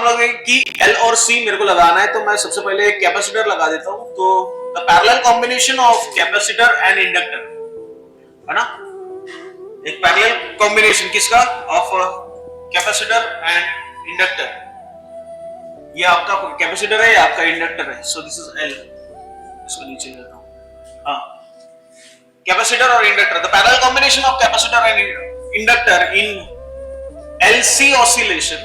हम लोग कि L और C मेरे को लगाना है, तो मैं सबसे पहले एक कैपेसिटर लगा देता हूं। तो the parallel combination of capacitor and inductor, है ना, एक पैरेलल कॉम्बिनेशन किसका, ऑफ कैपेसिटर एंड इंडक्टर। ये आपका कैपेसिटर है, ये आपका इंडक्टर है। सो दिस इज L, इसको नीचे लेता हूं। हाँ, कैपेसिटर और inductor, the parallel combination of capacitor and inductor in LC oscillation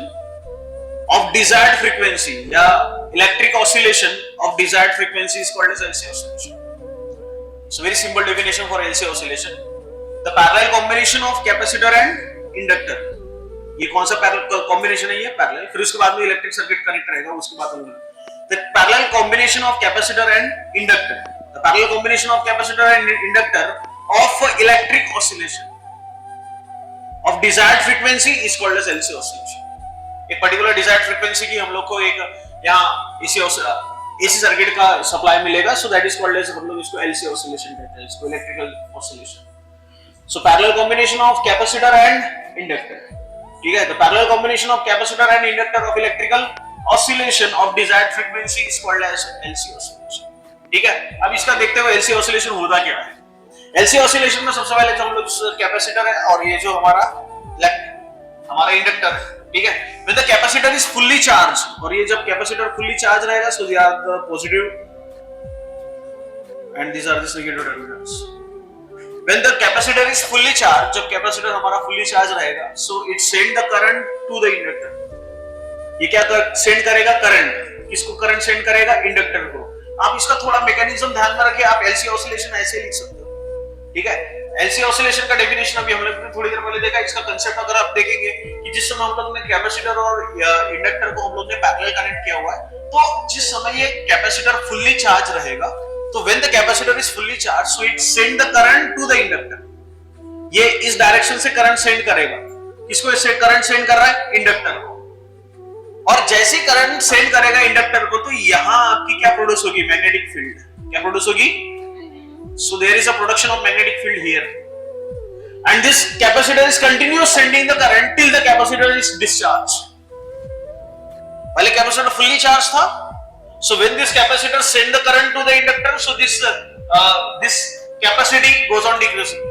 of desired frequency या electric oscillation of desired frequency is called as LC oscillation. So very simple definition for LC oscillation: the parallel combination of capacitor and inductor. ये कौन सा parallel combination है? ये parallel, फिर उसके बाद में इलेक्ट्रिक सर्किट कनेक्ट रहेगा, उसके बाद में the parallel combination of capacitor and inductor, the parallel combination of capacitor and inductor of electric oscillation of desired frequency is called as LC oscillation. एक पर्टिकुलर डिजायर्ड फ्रीक्वेंसी की हम लोग को एक यहाँ एसी सर्किट का सप्लाई मिलेगा, so that is called as, हम लोग इसको एलसी ऑसिलेशन कहते हैं, इसको electrical oscillation. So parallel combination of capacitor and inductor, ठीक है, the parallel combination of capacitor and inductor of electrical oscillation of desired frequency is called as LC oscillation. ठीक है, अब इसका देखते हुए एलसी ऑसिलेशन होता क्या है। एलसी ऑसिलेशन में सबसे पहले तो हम लोग कैपेसिटर है और ये जो हमारा इंडक्टर है, ठीक है, when the capacitor is fully charged, और ये जब कैपेसिटर फुल्ली चार्ज रहेगा, so these are the positive and these are the negative terminals. When the capacitor is fully charged, जब कैपेसिटर हमारा फुल्ली चार्ज रहेगा, so it send the current to the inductor. ये क्या send करेगा? Current. किसको current send करेगा? Inductor को। आप इसका थोड़ा मैकेनिज्म ध्यान में रखिए, आप एलसी ऑसिलेशन ऐसे लिख सकते हो, ठीक है। एलसी ऑसिलेशन का डेफिनेशन अभी हम लोग ने थोड़ी देर पहले देखा। इसका कांसेप्ट अगर आप देखेंगे कि जिस समय हम लोग ने कैपेसिटर और इंडक्टर को हम लोग ने पैरेलल कनेक्ट किया हुआ है, तो जिस समय ये कैपेसिटर फुल्ली चार्ज रहेगा, तो when the capacitor is fully charge, so it send the current to the inductor. ये इस डायरेक्शन से करंट सेंड करेगा। किसको इससे करंट सेंड कर रहा है? इंडक्टर को। और जैसे करंट सेंड करेगा इंडक्टर को, तो यहां आपकी क्या प्रोड्यूस होगी? Magnetic field. क्या प्रोड्यूस होगी? So there is a production of magnetic field here, and this capacitor is continuous sending the current till the capacitor is discharged. पहले कैपेसिटर फुल्ली चार्ज था, so when this capacitor send the current to the inductor, so this capacity goes on decreasing.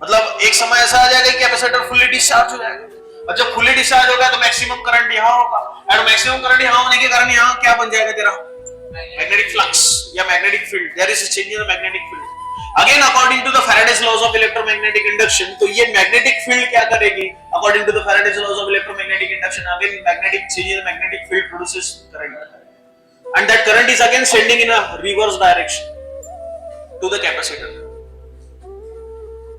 मतलब एक समय ऐसा आ जाएगा कि capacitor fully discharge हो जाएगा, और जब फुल्ली डिस्चार्ज होगा तो मैक्सिमम करंट यहाँ होगा, और मैक्सिमम करंट यहाँ होने के कारण यहाँ क्या बन जाएगा तेरा? Magnetic flux या magnetic field. There is a change in the magnetic field. Again, according to the Faraday's laws of electromagnetic induction, तो ये magnetic field क्या करेगी? According to the Faraday's laws of electromagnetic induction, again magnetic change in the magnetic field produces current, and that current is again sending in a reverse direction to the capacitor.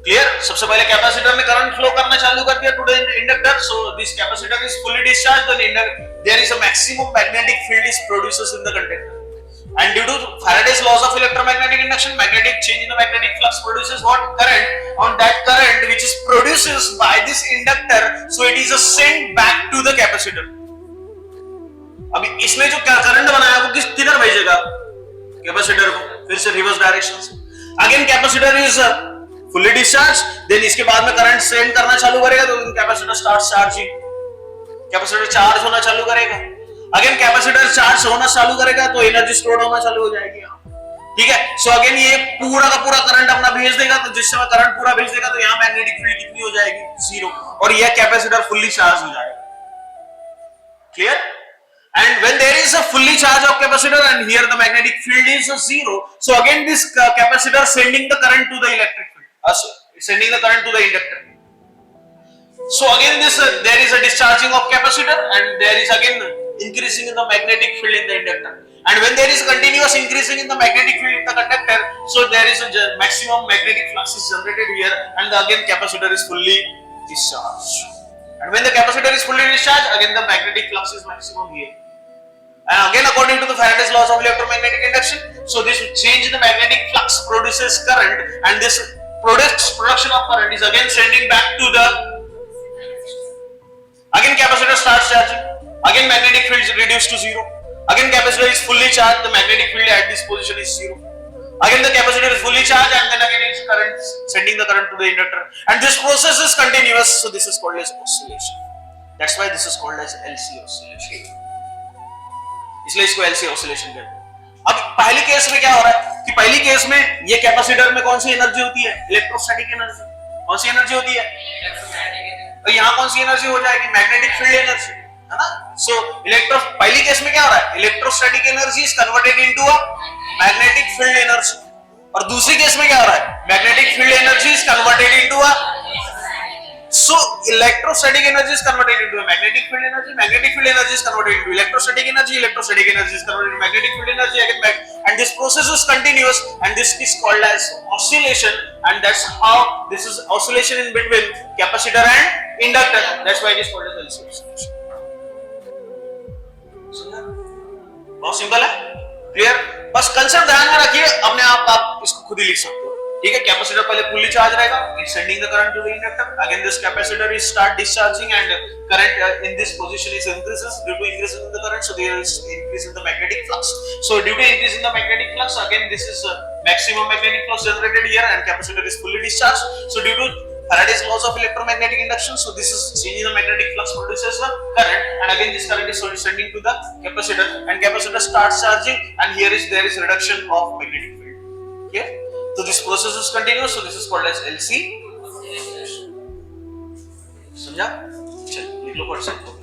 Clear? सबसे पहले capacitor ने current flow करना चालू कर दिया to the inductor, so this capacitor is fully discharged, then there is a maximum magnetic field is produces in the conductor. And due to Faraday's laws of electromagnetic induction, magnetic change in the magnetic flux produces what? Current. On that current which is produces by this inductor, so it is sent back to the capacitor. अभी इसने जो current बनाया वो किधर भेजेगा? Capacitor को, फिर से रिवर्स डायरेक्शन से। Again capacitor is fully discharge, then इसके बाद में करंट सेंड करना चालू करेगा, तो capacitor start charging, capacitor charge होना चालू करेगा। अगेन कैपेसिटर चार्ज होना चालू करेगा तो एनर्जी स्टोर होना चालू हो जाएगी, ठीक है। सो अगेन ये पूरा का पूरा करंट अपना भेज देगा, तो जिस समय करंट पूरा भेज देगा तो यहाँ मैग्नेटिक फील्ड कितनी हो जाएगी? जीरो, और यह कैपेसिटर फुल्ली चार्ज हो जाएगा। Clear? And when there is a fully charge of capacitor and here the magnetic field is zero, so again this capacitor sending the current to the electric field, sending the current to the inductor. So again this there is a discharging of capacitor and there is again increasing in the magnetic field in the inductor, and when there is continuous increasing in the magnetic field in the conductor, so there is a maximum magnetic flux is generated here, and again capacitor is fully discharged, and when the capacitor is fully discharged, again the magnetic flux is maximum here, and again according to the Faraday's laws of electromagnetic induction, so this change in the magnetic flux produces current, and this production of current is again sending back to the, again capacitor starts charging, again magnetic field is reduced to zero, again capacitor is fully charged, the magnetic field at this position is zero, again the capacitor is fully charged, and then again it's current sending the current to the inductor, and this process is continuous, so this is called as oscillation. That's why this is called as LC oscillation. इसलिए इसको LC oscillation कहते हैं। अब पहले case में क्या हो रहा है कि पहली केस में ये कैपेसिटर में कौन सी एनर्जी होती है? Electrostatic energy. कौन सी एनर्जी होती है? तो यहाँ कौन सी एनर्जी हो जाएगी? मैग्नेटिक फील्ड एनर्जी, है ना? सो पहली केस में क्या हो रहा है? Electrostatic energy is converted into a magnetic field energy. और दूसरी केस में क्या हो रहा है? Magnetic field energy is converted into a So electrostatic energy is converted into a magnetic field energy. Magnetic field energy is converted into electrostatic energy. Electrostatic energy is converted into magnetic field energy again, and this process is continuous, and this is called as oscillation. And that's how this is oscillation in between capacitor and inductor. That's why it is called as LC oscillation. बहुत simple है, clear? बस concept ध्यान में रखिए, अपने आप इसको खुद ही लिख सकते हो, ठीक है? कैपेसिटर पहले फुल्ली चार्ज रहेगा, it's sending the current to the inductor, again this capacitor is start discharging and current in this position is increases due to increase in the current, so there is increase in the magnetic flux. So due to increase in the magnetic flux, again this is maximum magnetic flux generated here, and capacitor is fully discharged. So due to Faraday's laws of electromagnetic induction, so this is changing the magnetic flux produces the current, and again this current is sending to the capacitor, and capacitor starts charging, and here is there is reduction of magnetic field. Okay, so this process is continuous, so this is called as LC. समझा? चलिए लिख लो WhatsApp.